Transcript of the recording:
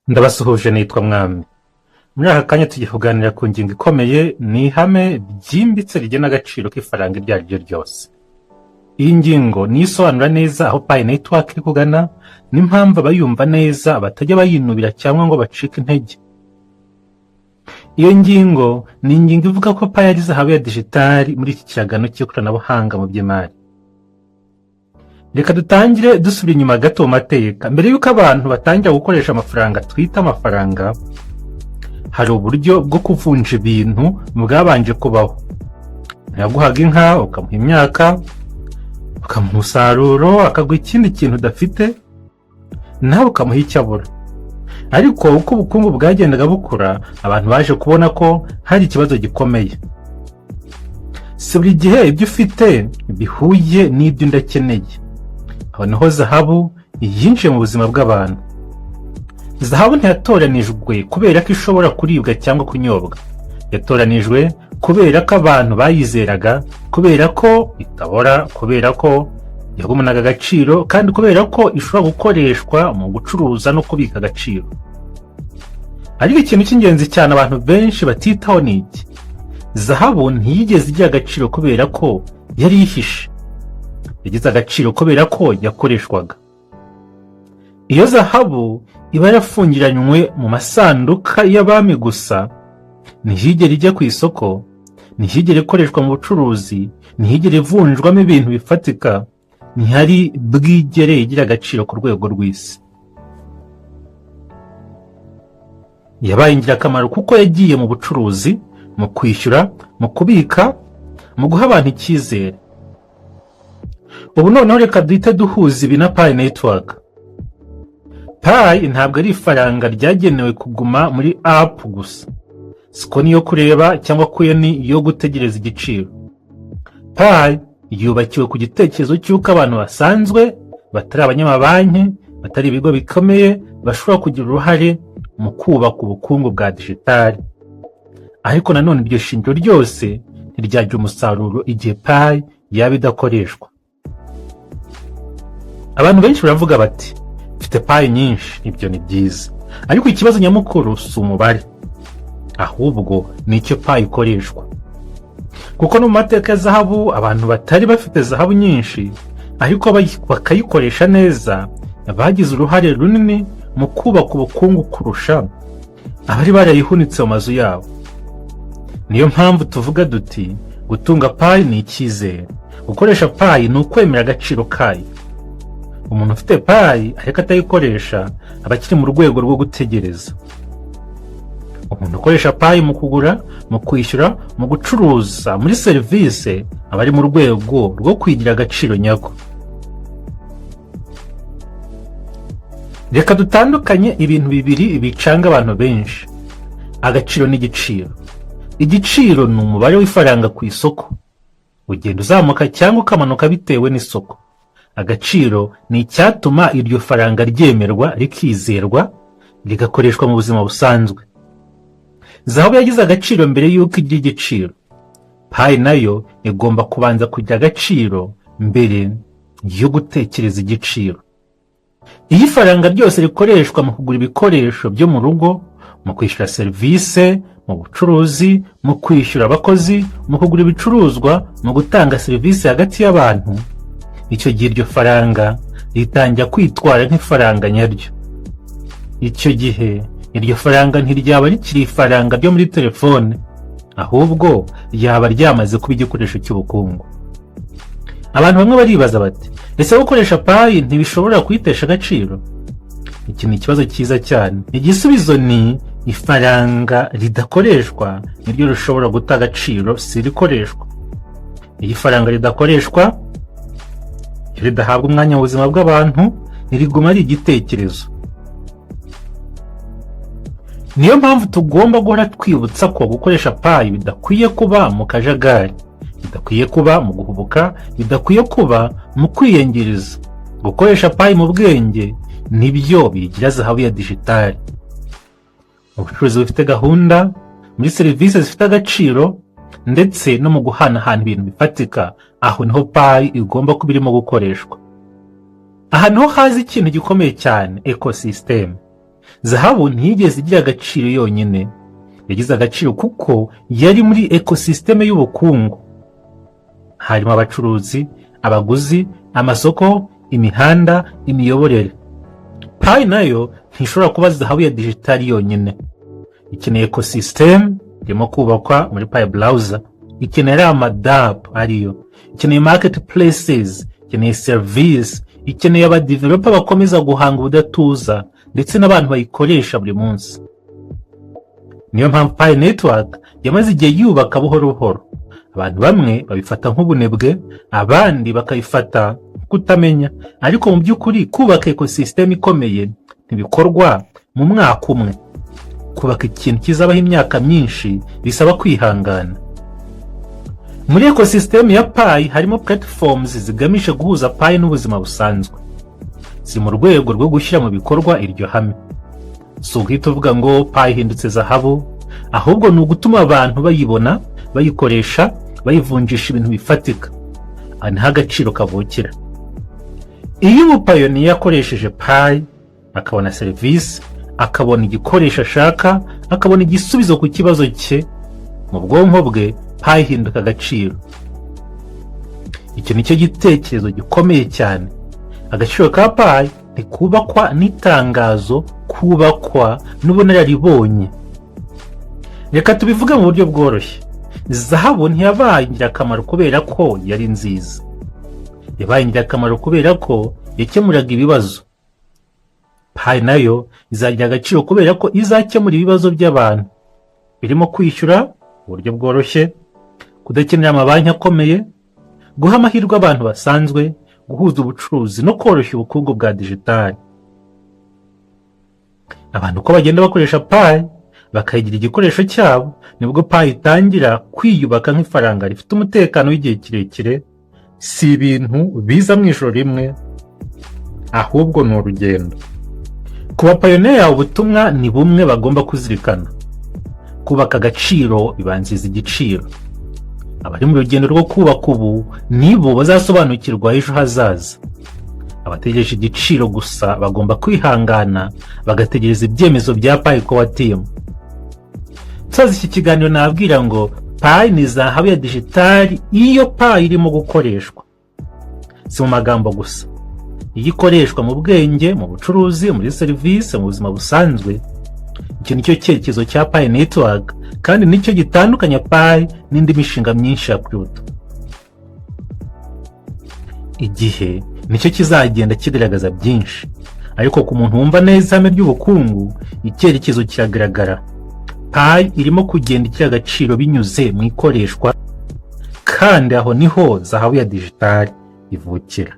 Ndabasuhuje nitwa Mwami. Muri aka kanya tugiye kuganira ku ngingo ikomeye, ni ihame ryimbitse rigena agaciro k'ifaranga iryo ari ryo ryose. Iyi ngingo niyo isobanura neza aho Pi Network iri kugana n'impamvu abayumva neza batajya bayinubira cyangwa ngo bacike intege. Iyo ngingo ni ingingo ivuga ko Pi ari zahabu ya digitali muri iki kiragano cy'ikoranabuhanga mu by'imari. Reka dutangire dusubira inyuma gato mu mateka. Mbere y'uko abantu batangira gukoresha amafaranga twita amafaranga, hari uburyo bwo kuvunja ibintu bwabanje kubaho. Yaguhaga inka, ukamuha imyaka, ukamuha umusaruro, akaguha ikindi kintu udafite, nawe ukamuha icyo abura. Ariko uko ubukungu bwagendaga bukura, abantu baje kubona ko hari ikibazo gikomeye. Si buri gihe ibyo ufite bihuye n'ibyo ndakeneye. Aho niho zahabu yinjiye mu buzima bw'abantu. Zahabu ntiyatoranijwe kubera ko ishobora kuribwa cyangwa kunyobwa. Yatoranijwe kubera ko abantu bayizeraga, kubera ko itabora, kubera ko yagumanaga agaciro, kandi kubera ko ishobora gukoreshwa mu gucuruza no kubika agaciro. Ariko ikintu cy'ingenzi cyane abantu benshi batitaho ni iki: zahabu ntiyigeze igira agaciro kubera ko yari yihishe. Yagize agaciro kubera ko yakoreshwaga. Iyo zahabu iba yarafungiranywe mu masanduka y'abami gusa, ntihigere ijya ku isoko, ntihigere ikoreshwa mu bucuruzi, ntihigere ivunjwamo ibintu bifatika, ntihari bwigere igira agaciro ku rwego rw'isi. Yabaye ingirakamaro kuko yagiye mu bucuruzi, mu kwishyura, mu kubika, mu guha abantu icyizere. Ubu noneho reka duhite duhuza ibi na Pi Network. Pi ntabwo ari ifaranga ryagenewe kuguma muri app gusa. Siko niyo kureba cyangwa kuyeni yo gutegereza igiciro. Pi yubakiwe ku gitekerezo cy'uko abantu basanzwe, batari abanyamabanki, batari ibigo bikomeye, bashobora kugira uruhare mu kubaka ubukungu bwa digitali. Ariko nanone iryo shingiro ryose ntiryagira umusaruro igihe Pi yaba idakoreshwa. Abantu benshi baravuga bati, mfite Pi nyinshi, ibyo ni byiza. Ariko ikibazo nyamukuru si umubare, ahubwo ni icyo Pi ikoreshwa. Kuko no mu mateka ya zahabu, abantu batari bafite zahabu nyinshi, ariko bakayikoresha neza, bagize uruhare runini mu kubaka ubukungu kurusha abari barayihunitse mu mazu yabo. Niyo mpamvu tuvuga duti, gutunga Pi ni icyizere. Gukoresha Pi ni ukwemera agaciro kayo. Umuntu ufite Pi ariko atayikoresha aba akiri mu rwego rwo gutegereza. Umuntu ukoresha Pi mu kugura, mu kwishyura, mu gucuruza, muri serivisi, aba ari mu rwego rwo kwigira agaciro nyako. Reka dutandukanye ibintu bibiri bicanga abantu benshi: agaciro n'igiciro. Igiciro ni umubare w'ifaranga ku isoko, ugenda uzamuka cyangwa ukamanuka bitewe n'isoko. Agaciro ni icyatuma iryo faranga ryemerwa, rikizerwa, rigakoreshwa mu buzima busanzwe. Zahabu yagize agaciro mbere y'uko igira igiciro. Pi nayo igomba kubanza kugira agaciro mbere yo gutekereza igiciro. Iyo ifaranga ryose rikoreshwa mu kugura ibikoresho byo mu rugo, mu kwishyura serivisi, mu bucuruzi, mu kwishyura abakozi, mu kugura ibicuruzwa, mu gutanga serivisi hagati y'abantu, icyo gihe iryo faranga ritangira kwitwara nk'ifaranga nyaryo. Icyo gihe iryo faranga ntiryaba rikiri ifaranga ryo muri telefone, ahubwo ryaba ryamaze kuba igikoresho cy'ubukungu. Abantu bamwe baribaza bati, ese gukoresha Pi ntibishobora kuyitesha agaciro? Iki ni ikibazo cyiza cyane. Igisubizo ni ifaranga ridakoreshwa niryo rishobora guta agaciro, si rikoreshwa. Iyo ifaranga ridakoreshwa, iyo ridahabwa umwanya mu buzima bw'abantu, ntiriguma ari igitekerezo. Niyo mpamvu tugomba guhora twibutsa ko gukoresha Pi bidakwiye kuba mu kajagari, bidakwiye kuba mu guhubuka, bidakwiye kuba mu kwiyengeriza. Gukoresha Pi mu bwenge nibyo bigira zahabu ya digitali. Mu bucuruzi bufite gahunda, muri serivisi zifite agaciro, ndetse no mu guhanahana ibintu bifatika, aho niho Pi igomba kuba irimo gukoreshwa. Aha niho haza ikintu gikomeye cyane: ecosystem. zahabu ntiyigeze igira agaciro yonyine, yagize agaciro kuko yari muri ekosisiteme y'ubukungu. Harimo abacuruzi, abaguzi, amasoko, imihanda, imiyoborere. Pi nayo ntishobora kuba zahabu ya digitali yonyine. Ikeneye ekosisiteme irimo kubakwa muri Pi browser, ikeneye amadapu ariyo, ikeneye marketplaces, ikeneye service, ikeneye abadeveloper bakomeza guhanga ubudatuza ndetse n'abantu bayikoresha buri munsi. Niyo mpamvu Pi network yamaze igihe yubaka buhoro buhoro. Abantu bamwe babifata nk'ubunebwe, abandi bakayifata kutamenya, ariko mu by'ukuri kubaka ekosisiteme ikomeye ntibikorwa mu mwaka umwe. Kubaka ikintu kizabaho imyaka myinshi bisaba kwihangana. Muri ekosisiteme ya Pi harimo platforms zigamije guhuza Pi n'ubuzima busanzwe. Si mu rwego rwo gushyira mu bikorwa iryo hame. Si uguhita uvuga ngo Pi ihindutse zahabu, ahubwo ni ugutuma abantu bayibona, bayikoresha, bayivunjisha ibintu bifatika. Aha niho agaciro kavukira. Iyo umupayoniya akoresheje Pi, akabona serivisi, akabona igikoresho ashaka, akabona igisubizo ku kibazo cye, mu bwonko bwe Pi ihinduka agaciro. Icyo nicyo gitekerezo gikomeye cyane. Agaciro ka Pi ntikubakwa n'itangazo, kubakwa n'ubunararibonye. Reka tubivuge mu buryo bworoshye. Zahabu ntiyabaye ingirakamaro kubera ko yari nziza. Yabaye ingirakamaro kubera ko yakemuraga ibibazo. Pi nayo izagira agaciro kubera ko izakemura ibibazo by'abantu, birimo kwishyura mu buryo bworoshye, kudakenera amabanki akomeye, guha amahirwe abantu basanzwe, guhuza ubucuruzi no koroshya ubukungu bwa digitali. Abantu uko bagenda bakoresha Pi bakayigira igikoresho cyabo, nibwo Pi itangira kwiyubaka nk'ifaranga rifite umutekano w'igihe kirekire. Si ibintu biza mu ijoro rimwe, ahubwo ni urugendo. Ku bapayoniya ubutumwa ni bumwe bagomba kuzirikana. Kubaka agaciro bibanziza igiciro. Abari mu rugendo rwo kubaka ubu nibo bazasobanukirwa ejo hazaza. Abategereje igiciro gusa bagomba kwihangana bagategereza ibyemezo bya Pi Core Team. Tuzazi iki kiganiro nabwira ngo Pi ni zahabu ya digitali iyo Pi irimo gukoreshwa. Si mu magambo gusa. Iyo ikoreshwa mu bwenge, mu bucuruzi, muri serivisi, mu buzima busanzwe. Icyo nicyo cyerekezo cya Pi network, kandi nicyo gitandukanya Pi n'indi mishinga myinshi ya crypto. Igihe nicyo kizagenda kigaragaza byinshi, ariko ku muntu wumva neza ihame ry'ubukungu, icyerekezo kiragaragara. Pi irimo kugenda igira agaciro binyuze mu ikoreshwa, kandi aho niho zahabu ya digitali ivukira.